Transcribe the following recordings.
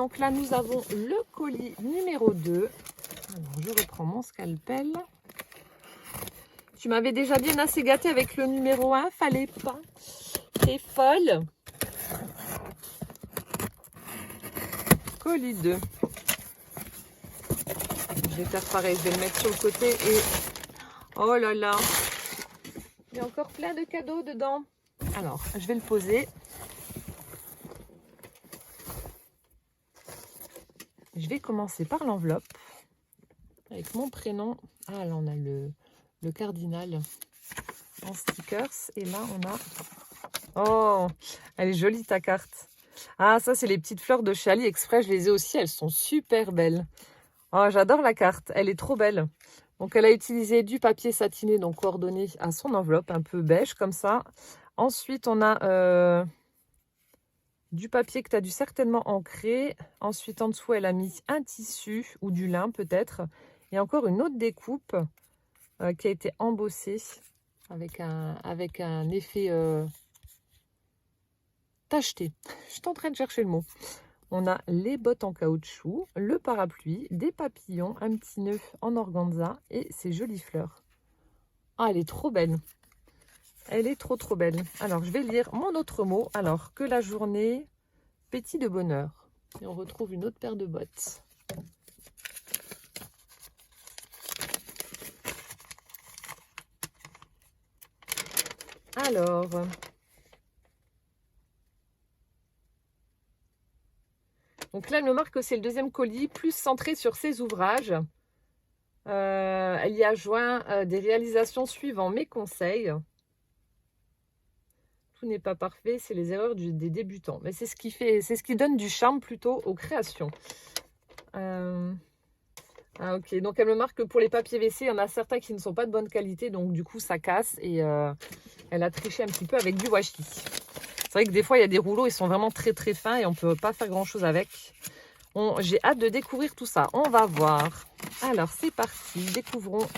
donc là, nous avons le colis numéro 2. Alors, je reprends mon scalpel. Tu m'avais déjà bien assez gâté avec le numéro 1, fallait pas. T'es folle. Colis 2. Je vais faire pareil, je vais le mettre sur le côté et... Oh là là. Il y a encore plein de cadeaux dedans. Alors, je vais le poser. Je vais commencer par l'enveloppe. Avec mon prénom. Ah, là, on a le cardinal en stickers. Et là, on a... Oh, elle est jolie ta carte. Ah, ça, c'est les petites fleurs de chez AliExpress. Je les ai aussi. Elles sont super belles. Oh, j'adore la carte. Elle est trop belle. Donc, elle a utilisé du papier satiné, donc coordonné à son enveloppe, un peu beige comme ça. Ensuite, on a du papier que tu as dû certainement ancrer. Ensuite, en dessous, elle a mis un tissu ou du lin peut-être. Et encore une autre découpe qui a été embossée avec un effet tacheté. Je suis en train de chercher le mot. On a les bottes en caoutchouc, le parapluie, des papillons, un petit nœud en organza et ces jolies fleurs. Ah, elle est trop belle. Elle est trop belle. Alors, je vais lire mon autre mot. Alors, que la journée pétille de bonheur. Et on retrouve une autre paire de bottes. Alors... Donc là, elle me marque que c'est le deuxième colis, plus centré sur ses ouvrages. Elle y a joint des réalisations suivant mes conseils. Tout n'est pas parfait, c'est les erreurs des débutants. Mais c'est ce qui donne du charme plutôt aux créations. Ah ok, donc elle me marque que pour les papiers WC, il y en a certains qui ne sont pas de bonne qualité, donc du coup ça casse et elle a triché un petit peu avec du washi. C'est vrai que des fois il y a des rouleaux, ils sont vraiment très fins et on ne peut pas faire grand chose avec. J'ai hâte de découvrir tout ça, on va voir. Alors c'est parti, découvrons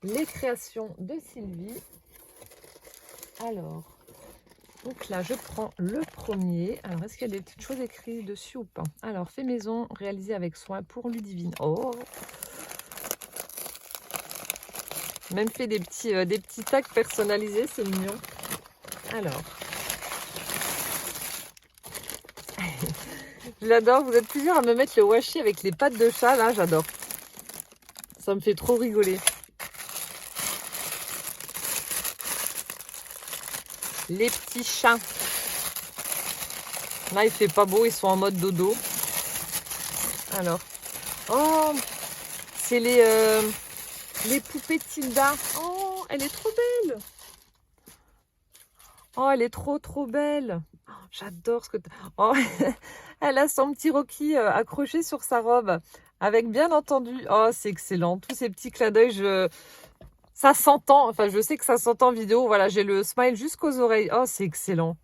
les créations de Sylvie. Alors, donc là je prends le premier. Alors est-ce qu'il y a des petites choses écrites dessus ou pas? Alors, fait maison, réalisé avec soin pour Ludivine. Oh, même fait des petits tags personnalisés, c'est mignon. Alors, j'adore, vous êtes plusieurs à me mettre le washi avec les pattes de chat, là, j'adore. Ça me fait trop rigoler. Les petits chats. Là, il fait pas beau, ils sont en mode dodo. Alors, oh, c'est les poupées Tilda. Oh, elle est trop belle. Oh, elle est trop belle. Oh, j'adore ce que tu... Oh, elle a son petit Rocky accroché sur sa robe. Avec bien entendu... Oh, c'est excellent. Tous ces petits clins d'œil, ça s'entend. Enfin, je sais que ça s'entend en vidéo. Voilà, j'ai le smile jusqu'aux oreilles. Oh, c'est excellent.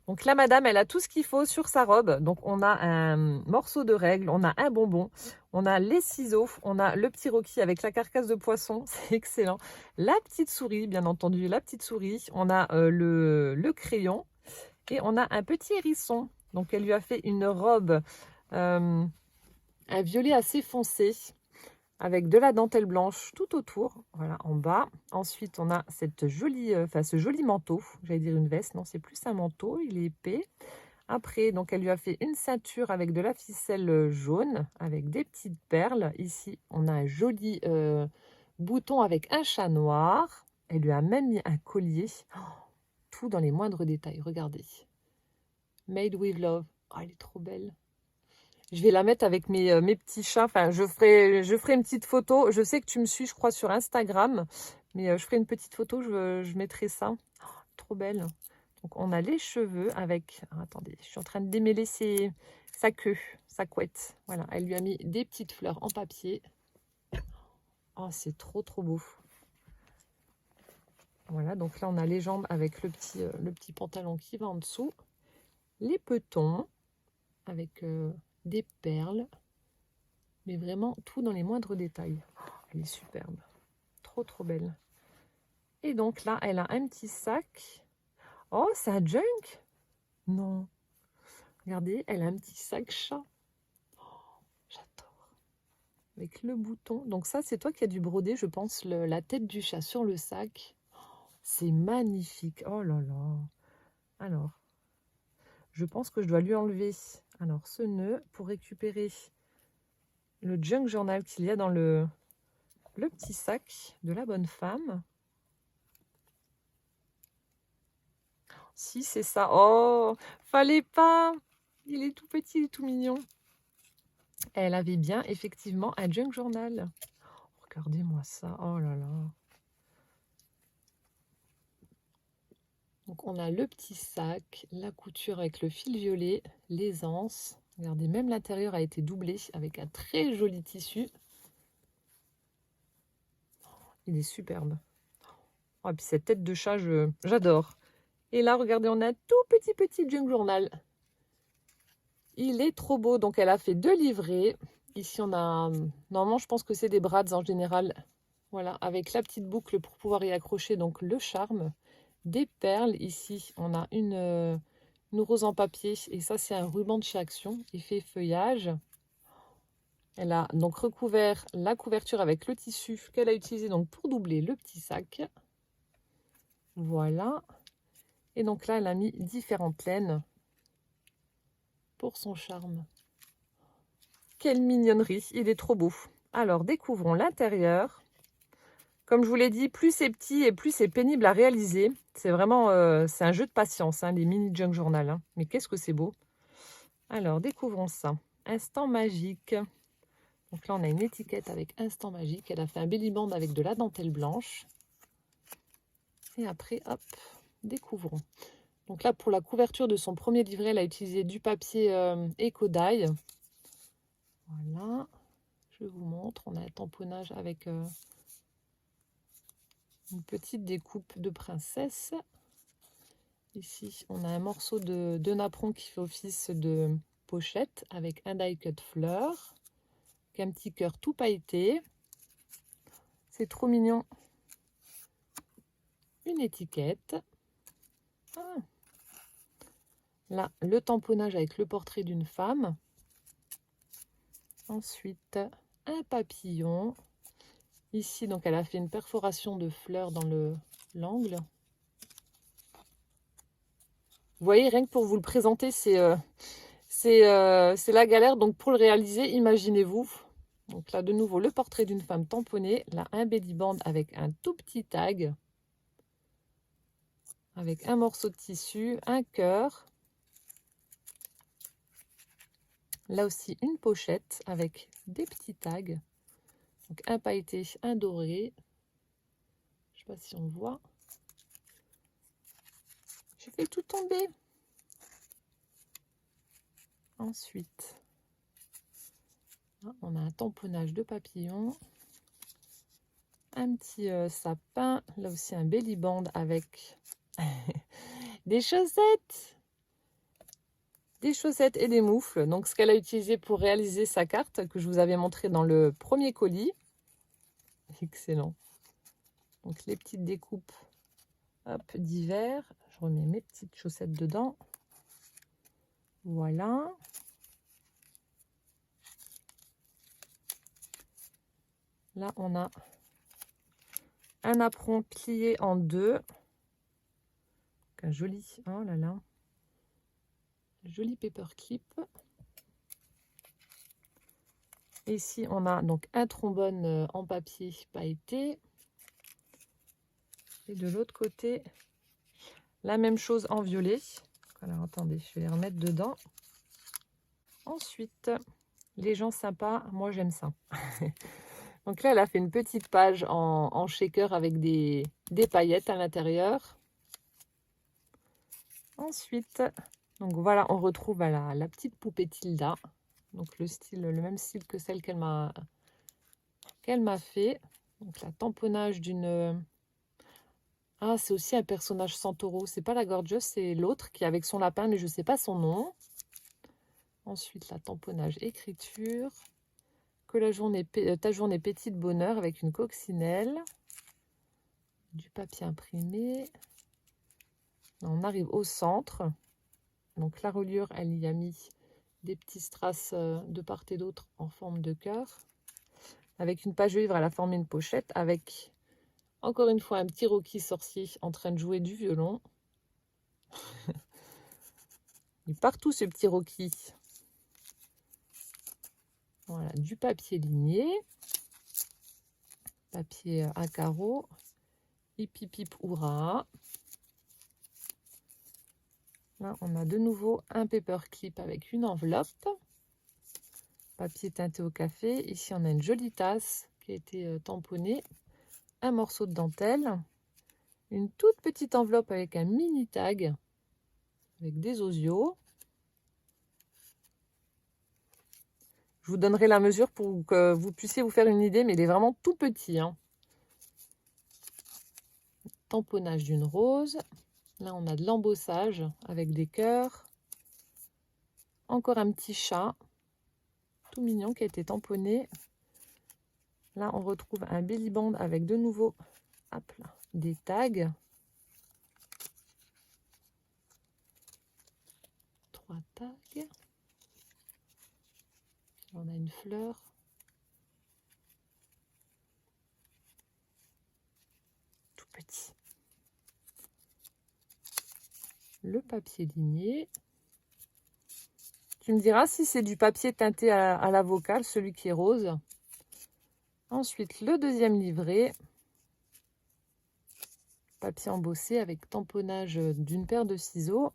Donc là, madame, elle a tout ce qu'il faut sur sa robe. Donc, on a un morceau de règle, on a un bonbon, on a les ciseaux, on a le petit Rocky avec la carcasse de poisson. C'est excellent. La petite souris, bien entendu, la petite souris. On a le crayon et on a un petit hérisson. Donc, elle lui a fait une robe, un violet assez foncé avec de la dentelle blanche tout autour, voilà, en bas. Ensuite, on a cette jolie, ce joli manteau. J'allais dire une veste, non, c'est plus un manteau, il est épais. Après, donc, elle lui a fait une ceinture avec de la ficelle jaune, avec des petites perles. Ici, on a un joli bouton avec un chat noir. Elle lui a même mis un collier. Oh, tout dans les moindres détails, regardez. Made with love. Oh, elle est trop belle. Je vais la mettre avec mes petits chats. Enfin, je ferai une petite photo. Je sais que tu me suis, je crois, sur Instagram. Mais je ferai une petite photo. Je mettrai ça. Oh, trop belle. Donc, on a les cheveux avec... Alors, attendez, je suis en train de démêler sa queue, sa couette. Voilà, elle lui a mis des petites fleurs en papier. Oh, c'est trop beau. Voilà, donc là, on a les jambes avec le petit pantalon qui va en dessous. Les petons avec... des perles, mais vraiment tout dans les moindres détails. Oh, elle est superbe, trop belle. Et donc là, elle a un petit sac. Oh, c'est un junk? Non. Regardez, elle a un petit sac chat. avec le bouton. Donc ça, c'est toi qui as dû broder, je pense, la tête du chat sur le sac. C'est magnifique. Oh là là. Alors, je pense que je dois lui enlever alors ce nœud pour récupérer le junk journal qu'il y a dans le petit sac de la bonne femme. Si, c'est ça. Oh, fallait pas. Il est tout petit, il est tout mignon. Elle avait bien, effectivement, un junk journal. Regardez-moi ça. Oh là là. Donc, on a le petit sac, la couture avec le fil violet, les anses. Regardez, même l'intérieur a été doublé avec un très joli tissu. Il est superbe. Oh, et puis cette tête de chat, j'adore. Et là, regardez, on a un tout petit junk journal. Il est trop beau. Donc, elle a fait 2 livrets. Ici, on a... Normalement, je pense que c'est des brads en général. Voilà, avec la petite boucle pour pouvoir y accrocher donc le charme. Des perles. Ici, on a une rose en papier. Et ça, c'est un ruban de chez Action. Effet feuillage. Elle a donc recouvert la couverture avec le tissu qu'elle a utilisé donc pour doubler le petit sac. Voilà. Et donc là, elle a mis différentes laines pour son charme. Quelle mignonnerie, il est trop beau. Alors, découvrons l'intérieur. Comme je vous l'ai dit, plus c'est petit et plus c'est pénible à réaliser. C'est vraiment c'est un jeu de patience, hein, les mini junk journal. Hein. Mais qu'est-ce que c'est beau. Alors, découvrons ça. Instant magique. Donc là, on a une étiquette avec Instant magique. Elle a fait un belly band avec de la dentelle blanche. Et après, hop, découvrons. Donc là, pour la couverture de son premier livret, elle a utilisé du papier éco-dye. Voilà. Je vous montre. On a un tamponnage avec une petite découpe de princesse. Ici, on a un morceau de napperon qui fait office de pochette avec un die cut fleur. Un petit cœur tout pailleté. C'est trop mignon. Une étiquette. Ah. Là, le tamponnage avec le portrait d'une femme. Ensuite, un papillon. Ici, donc, elle a fait une perforation de fleurs dans l'angle. Vous voyez, rien que pour vous le présenter, c'est la galère. Donc, pour le réaliser, imaginez-vous. Donc là, de nouveau, le portrait d'une femme tamponnée. Là, un belly band avec un tout petit tag. Avec un morceau de tissu, un cœur. Là aussi, une pochette avec des petits tags. Donc, un pailleté, un doré. Je ne sais pas si on voit. J'ai fait tout tomber. Ensuite, on a un tamponnage de papillon. Un petit sapin. Là aussi, un belly band avec des chaussettes. Des chaussettes et des moufles. Donc, ce qu'elle a utilisé pour réaliser sa carte que je vous avais montré dans le premier colis. Excellent. Donc, les petites découpes d'hiver. Je remets mes petites chaussettes dedans. Voilà. Là, on a un apron plié en 2. Un joli, oh là là, joli paperclip. Ici, on a donc un trombone en papier pailleté. Et de l'autre côté, la même chose en violet. Alors, attendez, je vais les remettre dedans. Ensuite, les gens sympas, moi j'aime ça. Donc là, elle a fait une petite page en shaker avec des paillettes à l'intérieur. Ensuite, donc voilà, on retrouve la petite poupée Tilda. Donc le même style que celle qu'elle m'a fait. Donc la tamponnage d'une... Ah, c'est aussi un personnage Santoro. C'est pas la Gorgeous, c'est l'autre qui est avec son lapin, mais je ne sais pas son nom. Ensuite, la tamponnage écriture. Que ta journée pétille de bonheur avec une coccinelle. Du papier imprimé. On arrive au centre. Donc la reliure, elle y a mis des petits strass de part et d'autre en forme de cœur. avec une page de livre, elle a formé une pochette avec, encore une fois, un petit Rocky sorcier en train de jouer du violon. Il est partout ce petit Rocky. Voilà, du papier ligné, papier à carreaux, hip hip hip hurrah. Là, on a de nouveau un paperclip avec une enveloppe, papier teinté au café. Ici, on a une jolie tasse qui a été tamponnée, un morceau de dentelle, une toute petite enveloppe avec un mini tag avec des osios. Je vous donnerai la mesure pour que vous puissiez vous faire une idée, mais il est vraiment tout petit, hein. Tamponnage d'une rose. Là, on a de l'embossage avec des cœurs. Encore un petit chat, tout mignon, qui a été tamponné. Là, on retrouve un belly band avec de nouveau, hop là, des tags. 3 tags. On a une fleur. Tout petit. Le papier ligné. Tu me diras si c'est du papier teinté à la vocale, celui qui est rose. Ensuite, le deuxième livret. Papier embossé avec tamponnage d'une paire de ciseaux.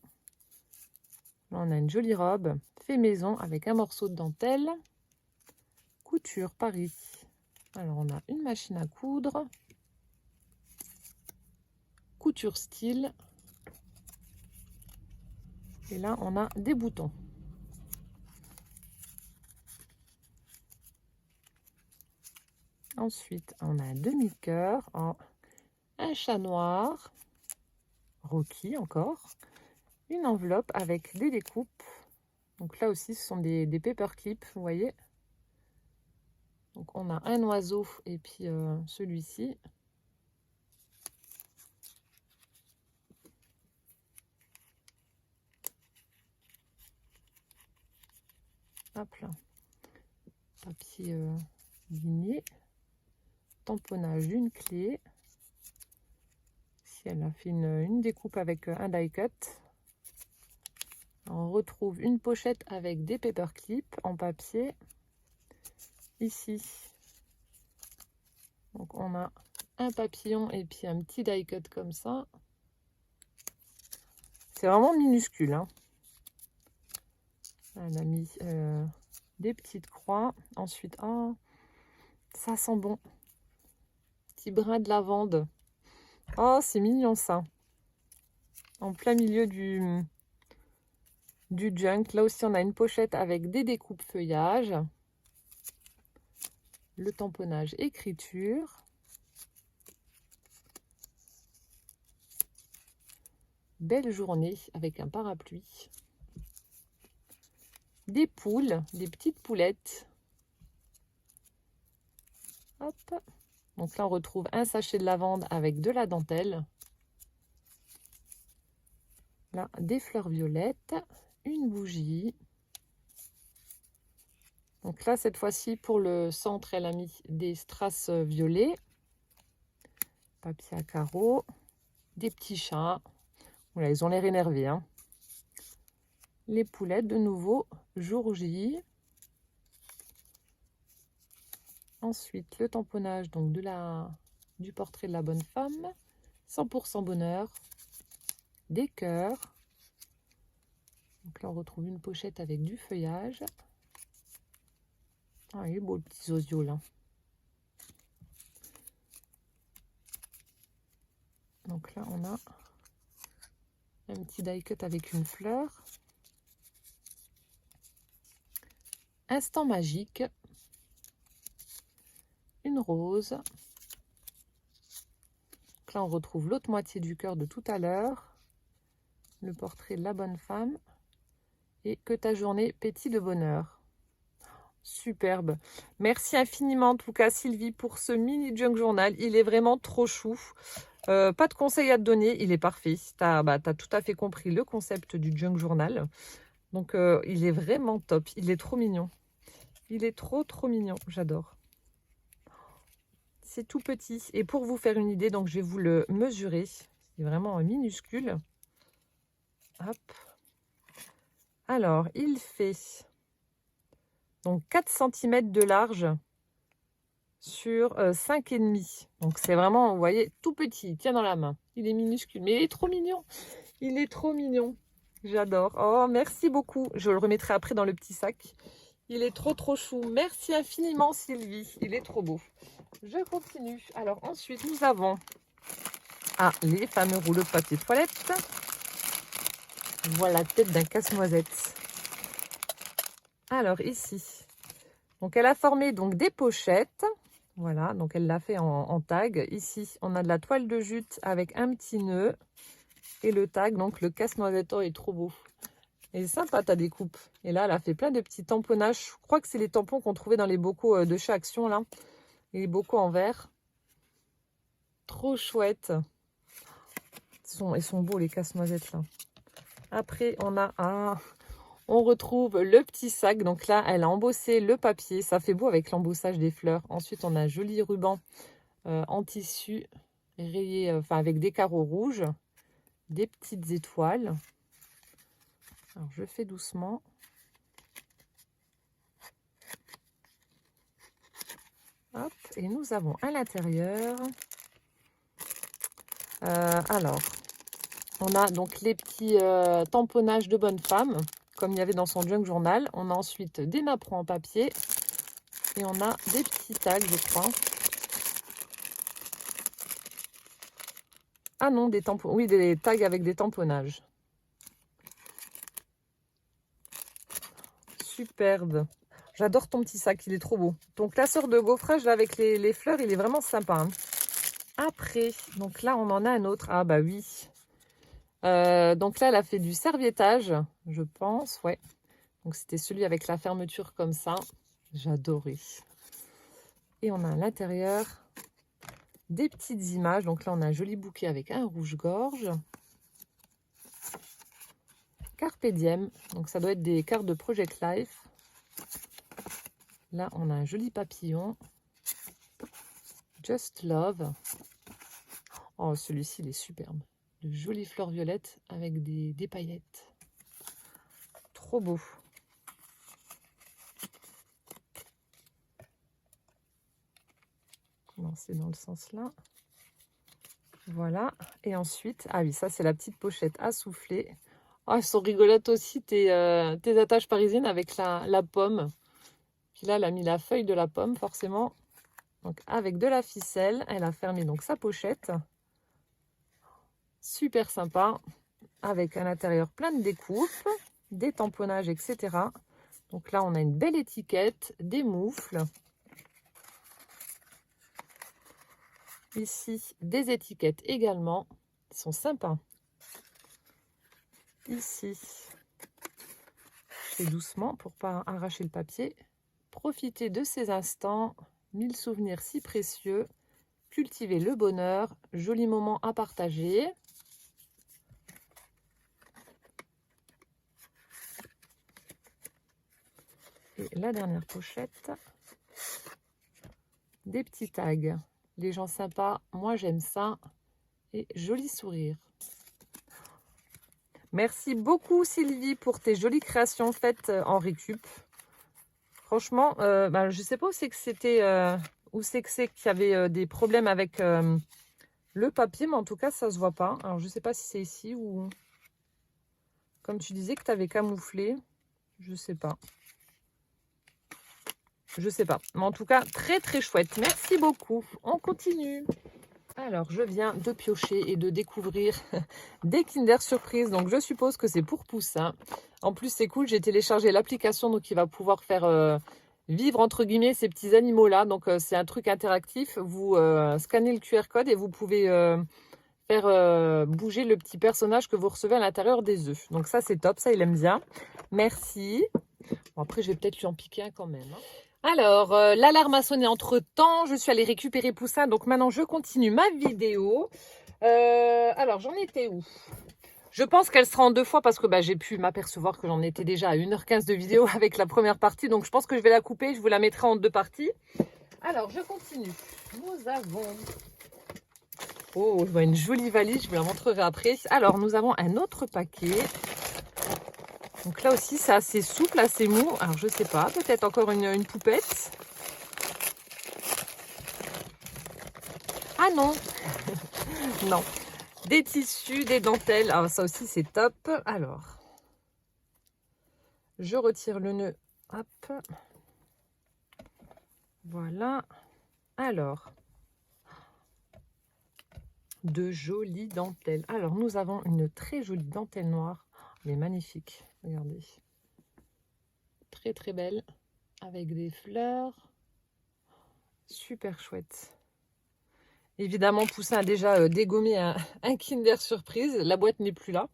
Là, on a une jolie robe, fait maison avec un morceau de dentelle. Couture Paris. Alors, on a une machine à coudre. Couture style. Et là, on a des boutons. Ensuite, on a un demi-cœur, un chat noir, Rocky encore, une enveloppe avec des découpes. Donc là aussi, ce sont des paperclips, vous voyez. Donc on a un oiseau et puis celui-ci. Hop là. Papier ligné. Tamponnage d'une clé. Ici, elle a fait une découpe avec un die cut. On retrouve une pochette avec des paperclips en papier. Ici, donc on a un papillon et puis un petit die cut comme ça. C'est vraiment minuscule, hein. Elle a mis des petites croix. Ensuite, oh, ça sent bon. Petit brin de lavande. Oh, c'est mignon ça. En plein milieu du junk. Là aussi, on a une pochette avec des découpes feuillage. Le tamponnage écriture. Belle journée avec un parapluie. Des poules, des petites poulettes. Hop. Donc là, on retrouve un sachet de lavande avec de la dentelle. Là, des fleurs violettes, une bougie. Donc là, cette fois-ci, pour le centre, elle a mis des strass violets. Papier à carreaux. Des petits chats. Voilà, ils ont l'air énervés, hein. Les poulettes, de nouveau, jour J. Ensuite, le tamponnage donc du portrait de la bonne femme. 100% bonheur. Des cœurs. Donc là, on retrouve une pochette avec du feuillage. Ah, il est beau le petit osios là. Donc là, on a un petit die cut avec une fleur. Instant magique. Une rose. Donc là, on retrouve l'autre moitié du cœur de tout à l'heure. Le portrait de la bonne femme. Et que ta journée pétille de bonheur. Superbe. Merci infiniment en tout cas Sylvie pour ce mini junk journal. Il est vraiment trop chou. Pas de conseils à te donner, il est parfait. Tu as tout à fait compris le concept du junk journal. Donc il est vraiment top. Il est trop mignon. Il est trop mignon. J'adore. C'est tout petit. Et pour vous faire une idée, donc je vais vous le mesurer. C'est vraiment minuscule. Hop. Alors, il fait donc 4 cm de large sur 5,5. Donc c'est vraiment, vous voyez, tout petit. Il tient dans la main. Il est minuscule, mais il est trop mignon. Il est trop mignon. J'adore. Oh, merci beaucoup. Je le remettrai après dans le petit sac. Il est trop chou. Merci infiniment Sylvie. Il est trop beau. Je continue. Alors ensuite, nous avons les fameux rouleaux de papier toilette. Voilà la tête d'un casse-noisette. Alors ici, donc elle a formé donc des pochettes. Voilà, donc elle l'a fait en tag. Ici, on a de la toile de jute avec un petit nœud. Et le tag, donc le casse-noisette, est trop beau. Et c'est sympa ta découpe. Et là, elle a fait plein de petits tamponnages. Je crois que c'est les tampons qu'on trouvait dans les bocaux de chez Action, là. Et les bocaux en verre. Trop chouette. Ils sont beaux, les casse-noisettes, là. Après, on retrouve le petit sac. Donc là, elle a embossé le papier. Ça fait beau avec l'embossage des fleurs. Ensuite, on a un joli ruban en tissu rayé, avec des carreaux rouges. Des petites étoiles. Alors, je fais doucement. Hop, et nous avons à l'intérieur, alors, on a donc les petits tamponnages de bonne femme, comme il y avait dans son junk journal. On a ensuite des napperons en papier et on a des petits tags, je crois. Ah non, des tampons, oui, des tags avec des tamponnages. Superbe. J'adore ton petit sac, il est trop beau. Ton classeur de gaufrage là, avec les fleurs, il est vraiment sympa. Hein. Après, donc là, on en a un autre. Ah bah oui. Donc là, elle a fait du serviettage, je pense. Ouais. Donc c'était celui avec la fermeture comme ça. J'adorais. Et on a à l'intérieur des petites images. Donc là, on a un joli bouquet avec un rouge-gorge. Carpe diem. Donc ça doit être des cartes de Project Life. Là, on a un joli papillon. Just Love. Oh, celui-ci, il est superbe. De jolies fleurs violettes avec des paillettes. Trop beau. Commencer dans le sens là. Voilà. Et ensuite, ah oui, ça, c'est la petite pochette à souffler. Oh, elles sont rigolotes aussi, tes attaches parisiennes avec la pomme. Puis là, elle a mis la feuille de la pomme, forcément. Donc, avec de la ficelle, elle a fermé donc sa pochette. Super sympa. Avec à l'intérieur plein de découpes, des tamponnages, etc. Donc là, on a une belle étiquette, des moufles. Ici, des étiquettes également. Ils sont sympas. Ici, je fais doucement pour ne pas arracher le papier. Profitez de ces instants. 1000 souvenirs si précieux. Cultivez le bonheur. Joli moment à partager. Et la dernière pochette. Des petits tags. Les gens sympas, moi j'aime ça. Et joli sourire. Merci beaucoup Sylvie pour tes jolies créations faites en récup. Franchement, je ne sais pas où c'est que c'était, où c'est qu'il y avait des problèmes avec le papier, mais en tout cas ça se voit pas. Alors je ne sais pas si c'est ici ou comme tu disais que tu avais camouflé, je sais pas. Je sais pas. Mais en tout cas, très chouette. Merci beaucoup. On continue. Alors, je viens de piocher et de découvrir des Kinder Surprise. Donc, je suppose que c'est pour poussins. En plus, c'est cool. J'ai téléchargé l'application, donc il va pouvoir faire vivre, entre guillemets, ces petits animaux-là. Donc, c'est un truc interactif. Vous scannez le QR code et vous pouvez faire bouger le petit personnage que vous recevez à l'intérieur des œufs. Donc, ça, c'est top. Ça, il aime bien. Merci. Bon, après, je vais peut-être lui en piquer un quand même. Hein. Alors, l'alarme a sonné entre-temps. Je suis allée récupérer Poussin. Donc, maintenant, je continue ma vidéo. Alors, j'en étais où? Je pense qu'elle sera en 2 fois parce que j'ai pu m'apercevoir que j'en étais déjà à 1h15 de vidéo avec la première partie. Donc, je pense que je vais la couper. Je vous la mettrai en 2 parties. Alors, je continue. Nous avons... Oh, je vois une jolie valise, je vous la montrerai après. Alors, nous avons un autre paquet. Donc là aussi, c'est assez souple, assez mou. Alors, je sais pas, peut-être encore une poupette. Ah non, non. Des tissus, des dentelles. Alors, ça aussi, c'est top. Alors, je retire le nœud. Hop. Voilà. Alors, de jolies dentelles. Alors, nous avons une très jolie dentelle noire. Elle est magnifique. Regardez. Très, très belle. Avec des fleurs. Super chouette. Évidemment, Poussin a déjà dégommé un Kinder Surprise. La boîte n'est plus là.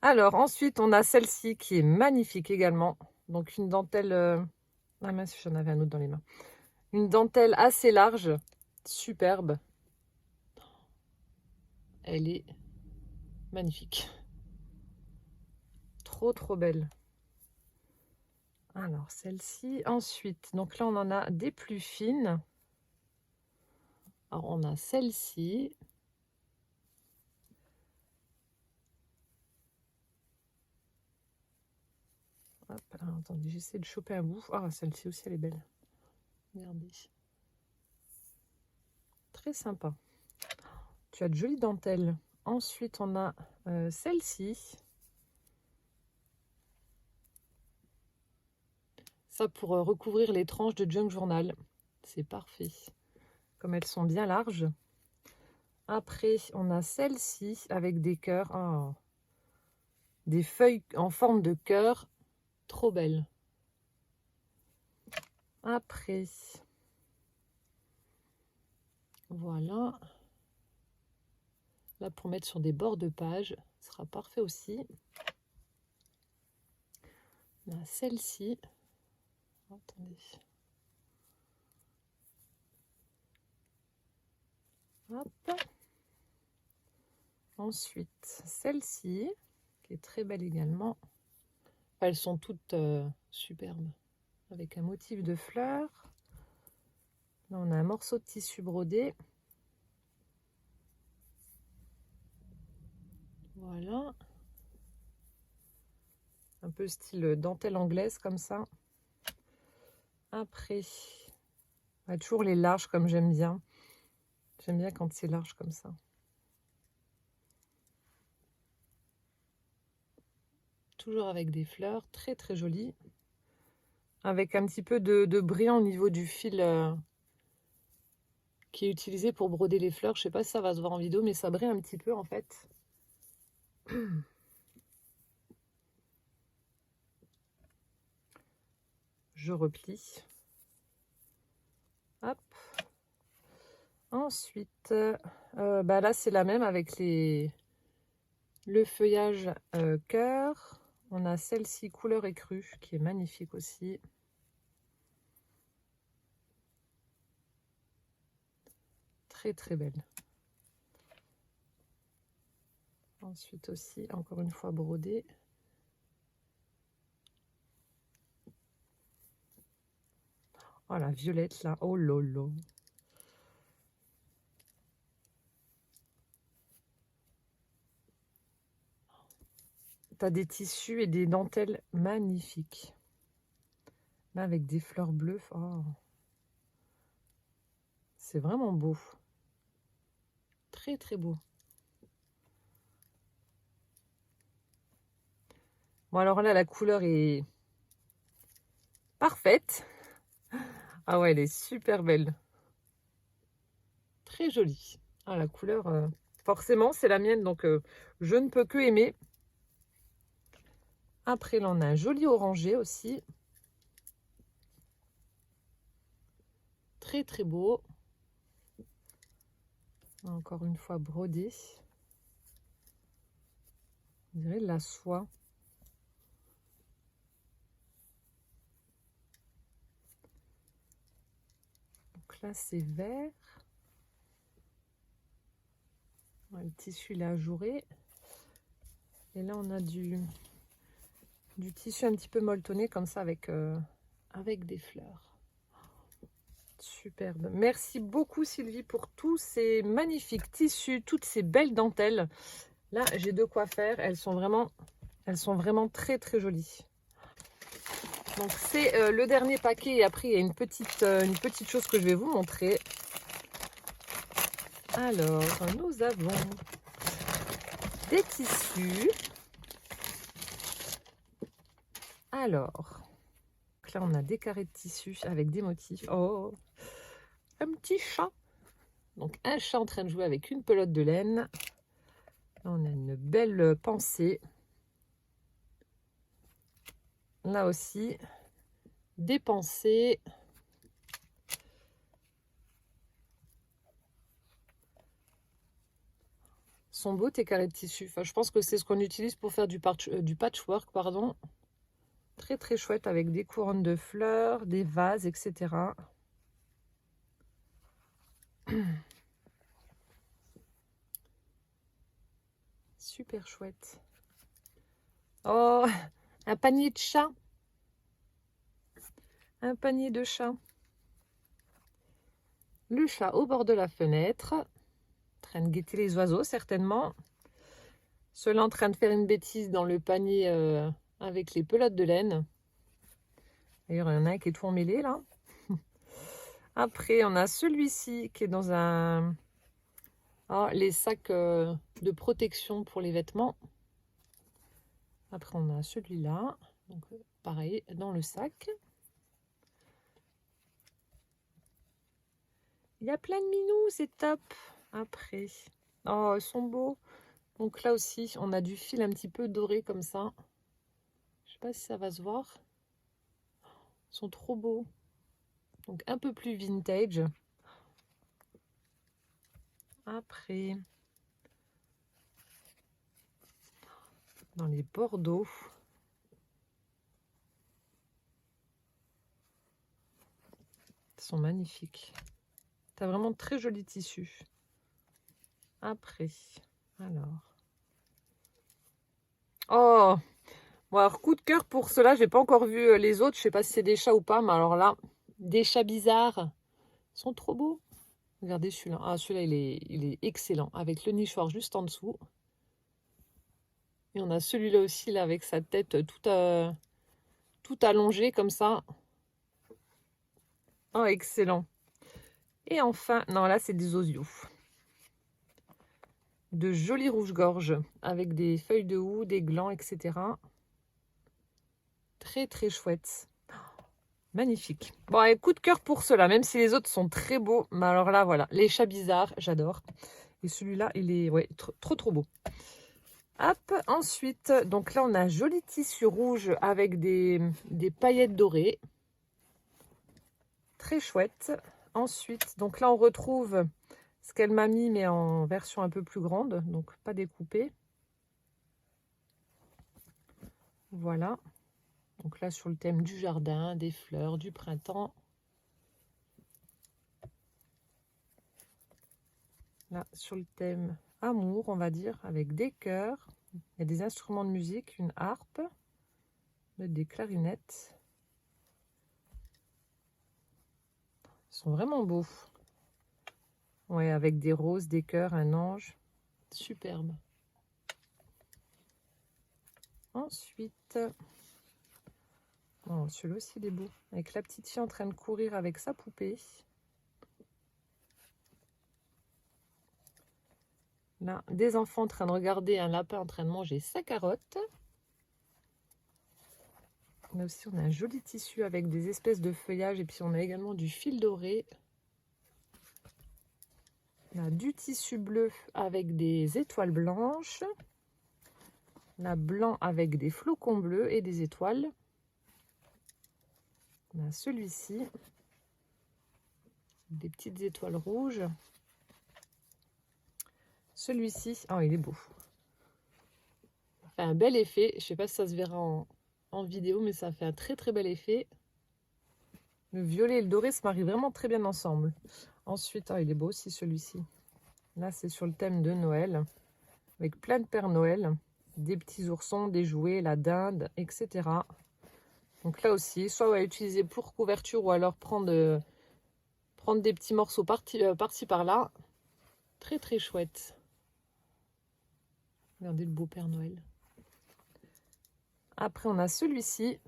Alors, ensuite, on a celle-ci qui est magnifique également. Donc, une dentelle... Ah mince, j'en avais un autre dans les mains. Une dentelle assez large. Superbe. Elle est magnifique. Trop, trop belle. Alors, celle-ci. Ensuite, donc là, on en a des plus fines. Alors, on a celle-ci. Hop, alors, attendez, j'essaie de choper un bout. Ah, celle-ci aussi, elle est belle. Regardez. Très sympa. Tu as de jolies dentelles. Ensuite, on a celle-ci. Ça pour recouvrir les tranches de junk journal. C'est parfait. Comme elles sont bien larges. Après, on a celle-ci avec des cœurs. Oh. Des feuilles en forme de cœur. Trop belle. Après, voilà. Là, pour mettre sur des bords de page, ce sera parfait aussi. On a celle-ci. Attendez. Hop. Ensuite, celle-ci, qui est très belle également. Elles sont toutes superbes. Avec un motif de fleurs. Là, on a un morceau de tissu brodé. Voilà. Un peu style dentelle anglaise comme ça. Après, toujours les larges comme j'aime bien. J'aime bien quand c'est large comme ça. Toujours avec des fleurs, très très jolies. Avec un petit peu de brillant au niveau du fil qui est utilisé pour broder les fleurs. Je sais pas si ça va se voir en vidéo, mais ça brille un petit peu en fait. Je replie. Hop. Ensuite, là c'est la même avec le feuillage cœur. On a celle-ci couleur écrue qui est magnifique aussi. Très très belle. Ensuite aussi, encore une fois brodée. Oh la violette là, oh lolo. Tu as des tissus et des dentelles magnifiques. Là avec des fleurs bleues, oh. C'est vraiment beau. Très très beau. Bon alors là la couleur est parfaite. Ah ouais, elle est super belle. Très jolie. Ah la couleur, forcément c'est la mienne donc je ne peux que aimer. Après là on a un joli orangé aussi. Très très beau. Encore une fois brodé. On dirait de la soie. Donc là c'est vert. Le tissu il est ajouré. Et là on a du tissu un petit peu molletonné comme ça avec des fleurs. Superbe. Merci beaucoup Sylvie pour tous ces magnifiques tissus, toutes ces belles dentelles. Là, j'ai de quoi faire. Elles sont vraiment très très jolies. Donc c'est le dernier paquet et après il y a une petite chose que je vais vous montrer. Alors, nous avons des tissus. Alors, là on a des carrés de tissu avec des motifs. Oh, un petit chat. Donc un chat en train de jouer avec une pelote de laine. Là, on a une belle pensée. Là aussi, des pensées. Sont beaux tes carrés de tissu. Enfin, je pense que c'est ce qu'on utilise pour faire du patchwork, pardon. Très très chouette avec des couronnes de fleurs, des vases, etc. Super chouette. Oh, un panier de chat. Un panier de chat. Le chat au bord de la fenêtre. En train de guetter les oiseaux, certainement. Ceux-là en train de faire une bêtise dans le panier avec les pelotes de laine. D'ailleurs, il y en a un qui est tout emmêlé, là. Après, on a celui-ci qui est dans un... Oh, les sacs de protection pour les vêtements. Après, on a celui-là. Donc, pareil, dans le sac. Il y a plein de minous, c'est top. Après, oh, ils sont beaux. Donc là aussi, on a du fil un petit peu doré comme ça. Je sais pas si ça va se voir. Ils sont trop beaux. Donc un peu plus vintage. Après, dans les bordeaux. Ils sont magnifiques. T'as vraiment de très jolis tissus. Après, alors. Oh, bon, alors coup de cœur pour cela. J'ai pas encore vu les autres. Je sais pas si c'est des chats ou pas, mais alors là, des chats bizarres. Ils sont trop beaux. Regardez celui-là. Ah, celui-là, il est excellent. Avec le nichoir juste en dessous. Et on a celui-là aussi, là, avec sa tête tout allongée comme ça. Oh, excellent. Et enfin, non, là, c'est des osios. De jolis rouge-gorge avec des feuilles de houx, des glands, etc. Très, très chouette. Magnifique. Bon, et coup de cœur pour cela, même si les autres sont très beaux. Mais alors là, voilà, les chats bizarres, j'adore. Et celui-là, il est ouais, trop, trop beau. Hop, ensuite, donc là, on a un joli tissu rouge avec des paillettes dorées. Très chouette. Ensuite, donc là, on retrouve ce qu'elle m'a mis, mais en version un peu plus grande, donc pas découpée. Voilà. Donc là, sur le thème du jardin, des fleurs, du printemps. Là, sur le thème amour, on va dire, avec des chœurs. Il y a des instruments de musique, une harpe, des clarinettes. Ils sont vraiment beaux. Ouais, avec des roses, des chœurs, un ange. Superbe. Ensuite, oh, celui-là aussi, il est beau. Avec la petite fille en train de courir avec sa poupée. Là, des enfants en train de regarder un lapin en train de manger sa carotte. Là aussi, on a un joli tissu avec des espèces de feuillages. Et puis, on a également du fil doré. On a du tissu bleu avec des étoiles blanches. On a blanc avec des flocons bleus et des étoiles. On a celui-ci. Des petites étoiles rouges. Celui-ci, oh, il est beau. Ça fait un bel effet. Je ne sais pas si ça se verra en vidéo, mais ça fait un très très bel effet. Le violet et le doré se marient vraiment très bien ensemble. Ensuite, oh, il est beau aussi celui-ci. Là, c'est sur le thème de Noël. Avec plein de Père Noël. Des petits oursons, des jouets, la dinde, etc. Donc là aussi, soit on va utiliser pour couverture ou alors prendre prendre des petits morceaux par-ci par-là. Très très chouette. Regardez le beau Père Noël. Après, on a celui-ci.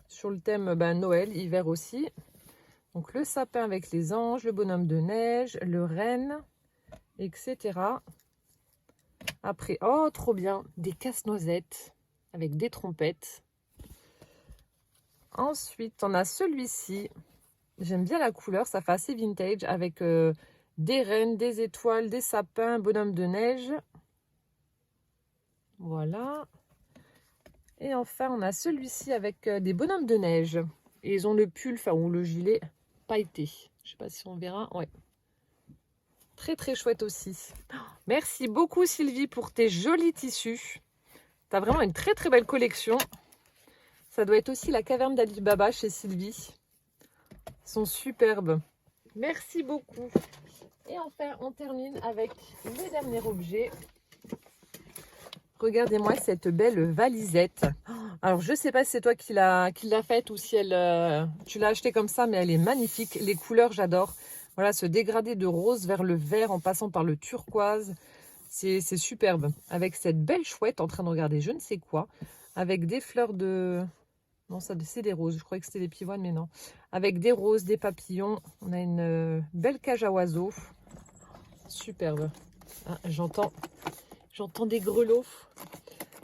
Sur le thème Noël, hiver aussi. Donc le sapin avec les anges, le bonhomme de neige, le renne, etc. Après, oh trop bien, des casse-noisettes avec des trompettes. Ensuite, on a celui-ci. J'aime bien la couleur, ça fait assez vintage avec des rennes, des étoiles, des sapins, bonhomme de neige. Voilà. Et enfin, on a celui-ci avec des bonhommes de neige. Et ils ont le pull, enfin, ou le gilet pailleté. Je sais pas si on verra. Ouais. Très, très chouette aussi. Merci beaucoup, Sylvie, pour tes jolis tissus. Tu as vraiment une très, très belle collection. Ça doit être aussi la caverne d'Ali Baba chez Sylvie. Ils sont superbes. Merci beaucoup. Et enfin, on termine avec le dernier objet. Regardez-moi cette belle valisette. Alors, je ne sais pas si c'est toi qui l'as faite ou si tu l'as achetée comme ça, mais elle est magnifique. Les couleurs, j'adore. Voilà, ce dégradé de rose vers le vert en passant par le turquoise. C'est superbe. Avec cette belle chouette en train de regarder je ne sais quoi. Avec des fleurs de... Non, ça c'est des roses. Je croyais que c'était des pivoines, mais non. Avec des roses, des papillons. On a une belle cage à oiseaux. Superbe. Ah, j'entends des grelots.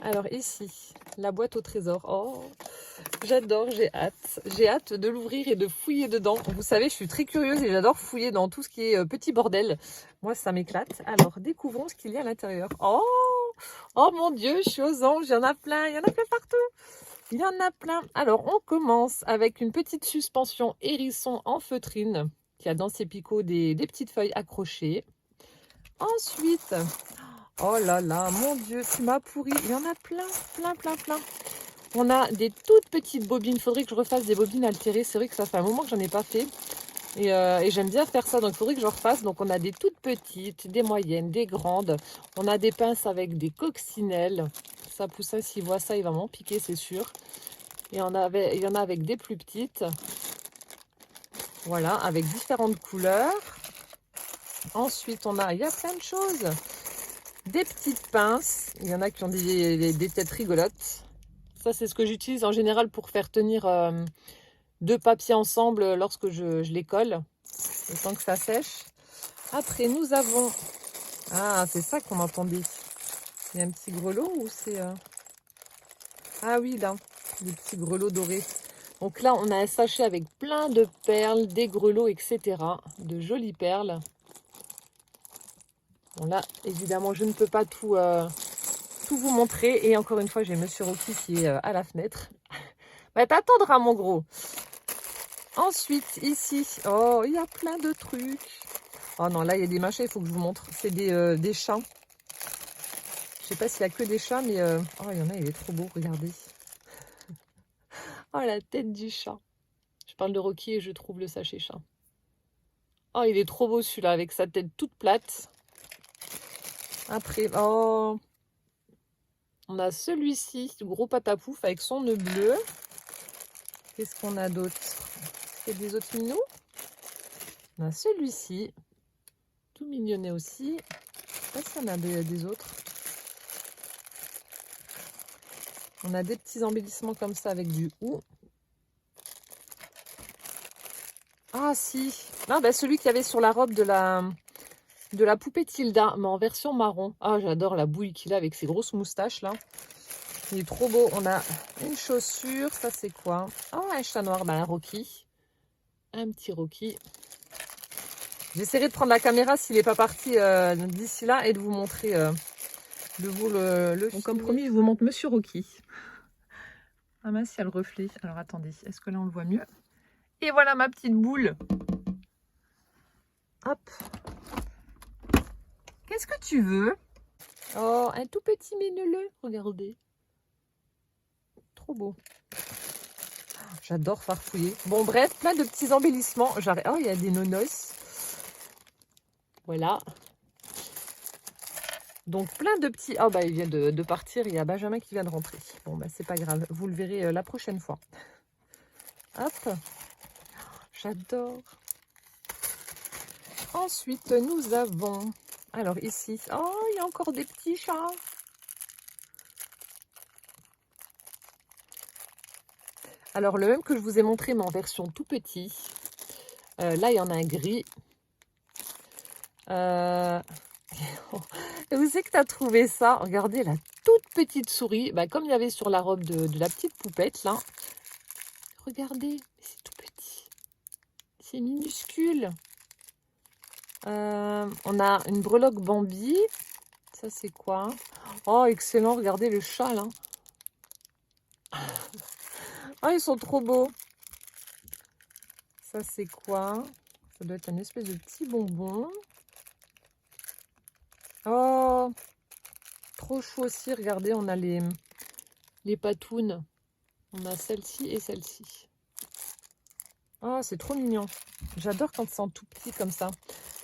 Alors ici, la boîte au trésor. Oh, j'adore, j'ai hâte. J'ai hâte de l'ouvrir et de fouiller dedans. Vous savez, je suis très curieuse et j'adore fouiller dans tout ce qui est petit bordel. Moi, ça m'éclate. Alors, découvrons ce qu'il y a à l'intérieur. Oh, oh mon Dieu, je suis aux anges. Il y en a plein partout. Il y en a plein. Alors, on commence avec une petite suspension hérisson en feutrine qui a dans ses picots des petites feuilles accrochées. Ensuite... Oh là là, mon Dieu, tu m'as pourri. Il y en a plein. On a des toutes petites bobines. Il faudrait que je refasse des bobines altérées. C'est vrai que ça fait un moment que j'en ai pas fait. Et j'aime bien faire ça, donc il faudrait que je refasse. Donc on a des toutes petites, des moyennes, des grandes. On a des pinces avec des coccinelles. Ça poussin, s'il voit ça, il va m'en piquer, c'est sûr. Et il y en a avec des plus petites. Voilà, avec différentes couleurs. Ensuite, il y a plein de choses. Des petites pinces, il y en a qui ont des têtes rigolotes. Ça, c'est ce que j'utilise en général pour faire tenir deux papiers ensemble lorsque je les colle, le temps que ça sèche. Après, nous avons... Ah, c'est ça qu'on entendait. Il y a un petit grelot ou c'est... Ah oui, là, des petits grelots dorés. Donc là, on a un sachet avec plein de perles, des grelots, etc. De jolies perles. Bon là, évidemment, je ne peux pas tout vous montrer. Et encore une fois, j'ai Monsieur Rocky qui est à la fenêtre. Bah, t'attendras, mon gros. Ensuite, ici, oh, il y a plein de trucs. Oh non, là, il y a des machins, il faut que je vous montre. C'est des chats. Je sais pas s'il y a que des chats, mais... Oh, il y en a, il est trop beau, regardez. Oh, la tête du chat. Je parle de Rocky et je trouve le sachet chat. Oh, il est trop beau, celui-là, avec sa tête toute plate. Après, oh... On a celui-ci, ce gros patapouf avec son nœud bleu. Qu'est-ce qu'on a d'autre? C'est des autres minous. On a celui-ci, tout mignonnet aussi. Je sais pas s'il y en a des autres. On a des petits embellissements comme ça avec du hou. Ah si, ah, bah, celui qu'il y avait sur la robe de la poupée Tilda, mais en version marron. Ah, j'adore la bouille qu'il a avec ses grosses moustaches là. Il est trop beau. On a une chaussure, ça c'est quoi? Oh, un chat noir, bah, un Rocky. Un petit Rocky. J'essaierai de prendre la caméra s'il n'est pas parti d'ici là et de vous montrer le bon, comme promis, je vous montre Monsieur Rocky. Ah mince, il y a le reflet. Alors attendez, est-ce que là on le voit mieux? Et voilà ma petite boule. Hop. Qu'est-ce que tu veux? Oh, un tout petit méneleux, regardez. Trop beau. J'adore farfouiller. Bon, bref, plein de petits embellissements. Oh, il y a des nonos. Voilà. Donc, plein de petits... Oh, bah, il vient de partir. Il y a Benjamin qui vient de rentrer. Bon, bah, c'est pas grave. Vous le verrez la prochaine fois. Hop, j'adore. Ensuite, nous avons... Alors ici, oh, il y a encore des petits chats. Alors le même que je vous ai montré, mais en version tout petit. Là, il y en a un gris. Où c'est que tu as trouvé ça? Regardez la toute petite souris. Bah, comme il y avait sur la robe de la petite poupette, là. Regardez, c'est tout petit. C'est minuscule. On a une breloque Bambi. Ça, c'est quoi? Oh, excellent. Regardez le chat, là. Oh, ils sont trop beaux. Ça, c'est quoi? Ça doit être une espèce de petit bonbon. Oh, trop chou aussi. Regardez, on a les patounes. On a celle-ci et celle-ci. Oh, c'est trop mignon. J'adore quand c'est tout petit comme ça.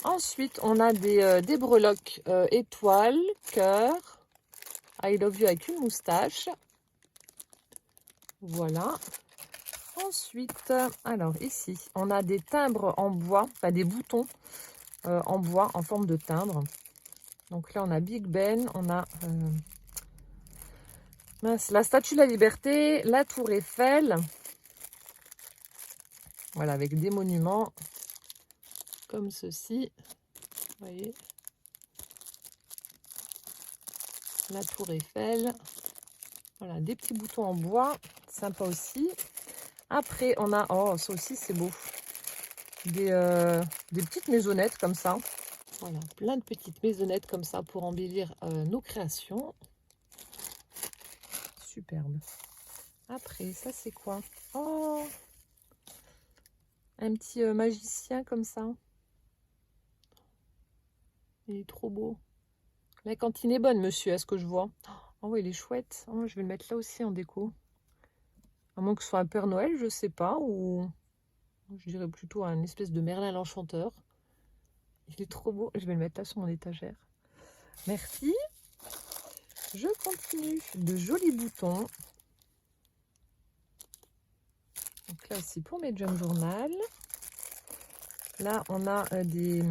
Ensuite, on a des breloques étoiles, cœur, I love you avec une moustache. Voilà. Ensuite, alors ici, on a des timbres en bois, enfin des boutons en bois en forme de timbre. Donc là, on a Big Ben, on a mince, la Statue de la Liberté, la Tour Eiffel. Voilà, avec des monuments comme ceci. Vous voyez, la Tour Eiffel. Voilà, des petits boutons en bois, sympa aussi. Après, on a, oh, ça aussi c'est beau, des petites maisonnettes comme ça. Voilà, plein de petites maisonnettes comme ça pour embellir nos créations. Superbe. Après, ça c'est quoi? Oh, un petit magicien comme ça. Il est trop beau. La cantine est bonne, monsieur, à ce que je vois. Oh, ouais, il est chouette. Oh, je vais le mettre là aussi en déco. À moins que ce soit un Père Noël, je sais pas, ou je dirais plutôt un espèce de Merlin l'Enchanteur. Il est trop beau. Je vais le mettre là sur mon étagère. Merci. Je continue. De jolis boutons. Donc là aussi pour mes junk journal. Là, on a des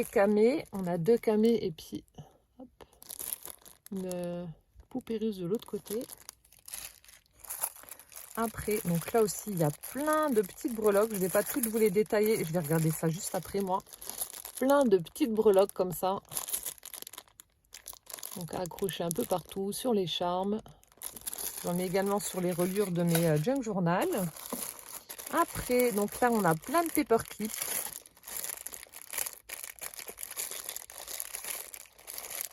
camés. On a 2 camés et puis hop, une poupée russe de l'autre côté. Après, donc là aussi, il y a plein de petites breloques. Je ne vais pas toutes vous les détailler. Je vais regarder ça juste après moi. Plein de petites breloques comme ça. Donc à accrocher un peu partout sur les charmes. J'en ai également sur les reliures de mes junk journal. Après, donc là, on a plein de paper clips.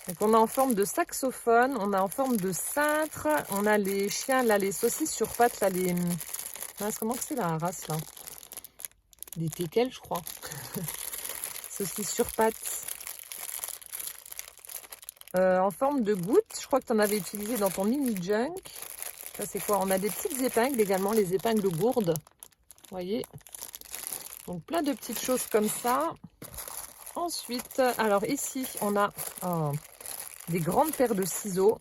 Donc on a en forme de saxophone, on a en forme de cintre, on a les chiens, là, les saucisses sur pattes, là, les... Comment que c'est la race, là? Des teckels, je crois. Saucisses sur pattes. En forme de goutte, je crois que tu en avais utilisé dans ton mini junk. Ça, c'est quoi? On a des petites épingles également, les épingles gourdes. Vous voyez? Donc, plein de petites choses comme ça. Ensuite, alors ici, on a des grandes paires de ciseaux.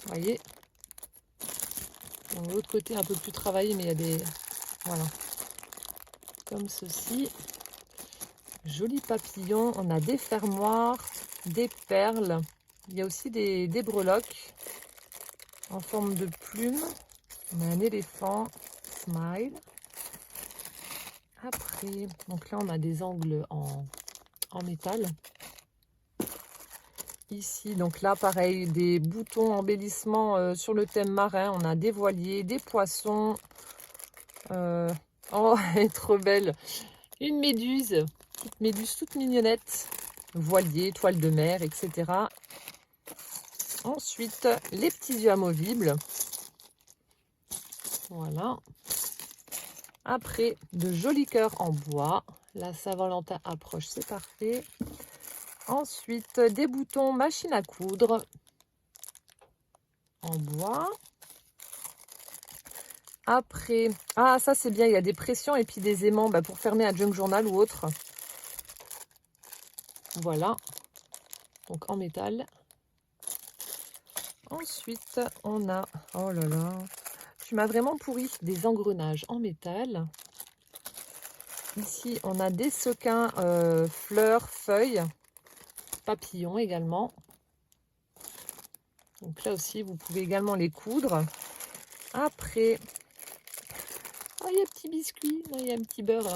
Vous voyez? De l'autre côté, un peu plus travaillé, mais il y a des... Voilà. Comme ceci. Jolis papillons. On a des fermoirs, des perles. Il y a aussi des breloques en forme de plume. On a un éléphant. Smile. Après, donc là, on a des angles en métal. Ici, donc là, pareil, des boutons embellissement sur le thème marin. On a des voiliers, des poissons. Oh, elle est trop belle. Une méduse. Petite méduse toute mignonnette. Voilier, toile de mer, etc. Ensuite, les petits yeux amovibles. Voilà. Après, de jolis cœurs en bois. La Saint-Valentin approche, c'est parfait. Ensuite, des boutons machine à coudre en bois. Après, ah ça c'est bien, il y a des pressions et puis des aimants pour fermer un junk journal ou autre. Voilà, donc en métal. Ensuite, on a, oh là là, Tu m'as vraiment pourri. Des engrenages en métal. Ici, on a des sequins fleurs, feuilles, papillons également. Donc là aussi, vous pouvez également les coudre. Après, oh, il y a un petit biscuit, non, il y a un petit beurre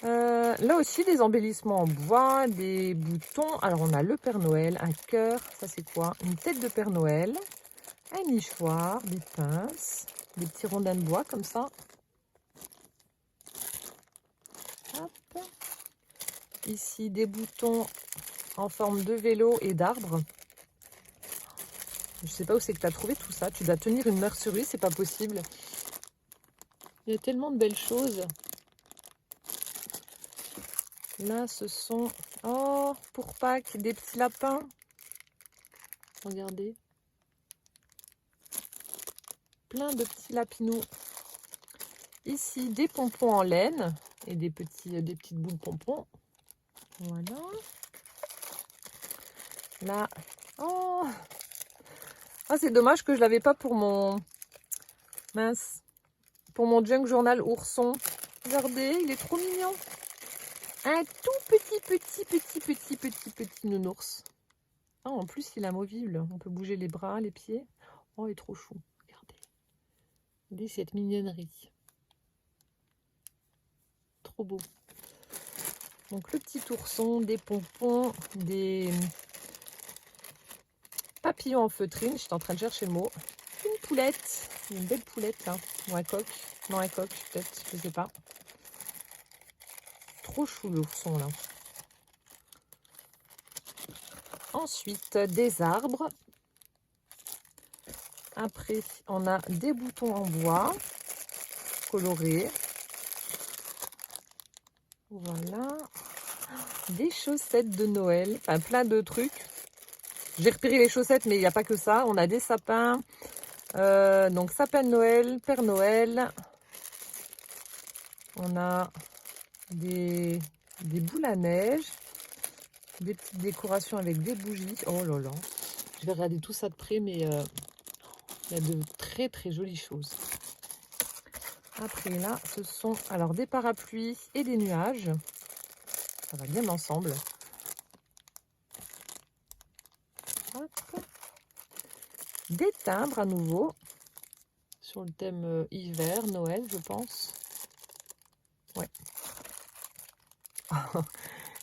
là. Là aussi, des embellissements en bois, des boutons. Alors, on a le Père Noël, un cœur. Ça, c'est quoi? Une tête de Père Noël, un nichoir, des pinces, des petits rondins de bois comme ça. Hop. Ici, des boutons en forme de vélo et d'arbre. Je sais pas où c'est que tu as trouvé tout ça. Tu dois tenir une mercerie, c'est pas possible. Il y a tellement de belles choses. Là, ce sont... Oh, pour Pâques, des petits lapins. Regardez. Plein de petits lapinous. Ici, des pompons en laine et des petites boules pompons. Voilà. Là, oh, ah, c'est dommage que je l'avais pas pour mon mince, pour mon junk journal ourson. Regardez, il est trop mignon. Un tout petit nounours. Oh, en plus, il est amovible. On peut bouger les bras, les pieds. Oh, il est trop chou. Regardez. Regardez cette mignonnerie. Trop beau. Donc, le petit ourson, des pompons, des papillons en feutrine. J'étais en train de chercher le mot. Une poulette. Une belle poulette, là. Ou un coq. Non, un coq, peut-être. Je sais pas. Trop chou, l'ourson, là. Ensuite, des arbres. Après, on a des boutons en bois colorés. Voilà. Des chaussettes de Noël. Enfin, plein de trucs. J'ai repéré les chaussettes, mais il n'y a pas que ça. On a des sapins. Donc, sapin de Noël, Père Noël. On a des boules à neige. Des petites décorations avec des bougies. Oh là là. Je vais regarder tout ça de près, mais il y a de très très jolies choses. Après là, ce sont alors des parapluies et des nuages. Ça va bien ensemble. Hop. Des timbres à nouveau. Sur le thème hiver, Noël, je pense. Ouais.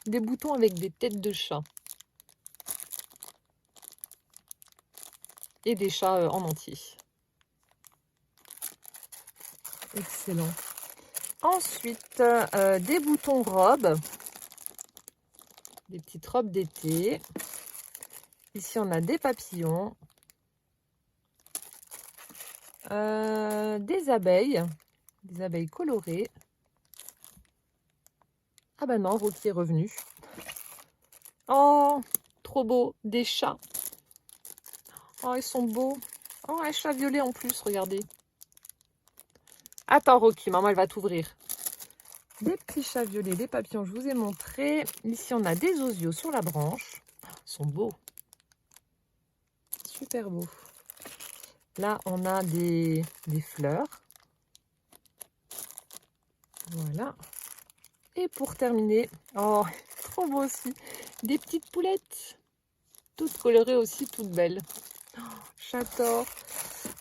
Des boutons avec des têtes de chat. Et des chats en entier. Excellent. Ensuite, des boutons robes. Des petites robes d'été. Ici, on a des papillons. Des abeilles colorées. Ah bah non, Rocky est revenu. Oh, trop beau. Des chats. Oh, ils sont beaux. Oh, un chat violet en plus, regardez. Attends, Rocky, maman, elle va t'ouvrir. Des petits chats violets, des papillons, je vous ai montré. Ici, on a des osios sur la branche. Ils sont beaux. Super beaux. Là, on a des fleurs. Voilà. Et pour terminer, oh, trop beau aussi, des petites poulettes. Toutes colorées aussi, toutes belles. Oh, j'adore.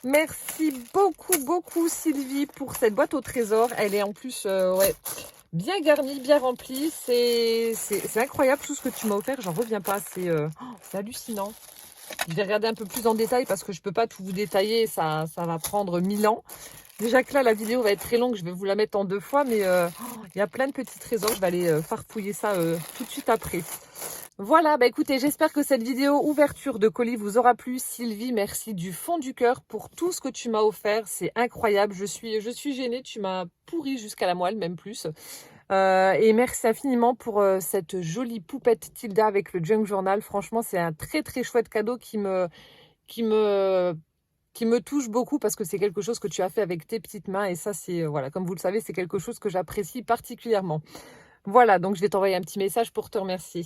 Merci beaucoup, Sylvie, pour cette boîte au trésor. Elle est en plus, ouais, bien garnie, bien remplie. C'est incroyable tout ce que tu m'as offert. J'en reviens pas. C'est hallucinant. Je vais regarder un peu plus en détail parce que je peux pas tout vous détailler. Ça va prendre 1000 ans. Déjà que là, la vidéo va être très longue. Je vais vous la mettre en 2 fois. Mais il y a plein de petits trésors. Je vais aller farfouiller ça tout de suite après. Voilà, bah écoutez, j'espère que cette vidéo ouverture de colis vous aura plu. Sylvie, merci du fond du cœur pour tout ce que tu m'as offert. C'est incroyable. Je suis gênée. Tu m'as pourri jusqu'à la moelle, même plus. Et merci infiniment pour cette jolie poupette Tilda avec le Junk Journal. Franchement, c'est un très très chouette cadeau qui me touche beaucoup parce que c'est quelque chose que tu as fait avec tes petites mains. Et ça, c'est, voilà, comme vous le savez, c'est quelque chose que j'apprécie particulièrement. Voilà, donc je vais t'envoyer un petit message pour te remercier.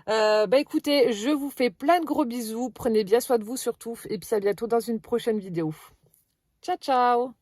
Bah écoutez, je vous fais plein de gros bisous. Prenez bien soin de vous surtout. Et puis à bientôt dans une prochaine vidéo. Ciao, ciao!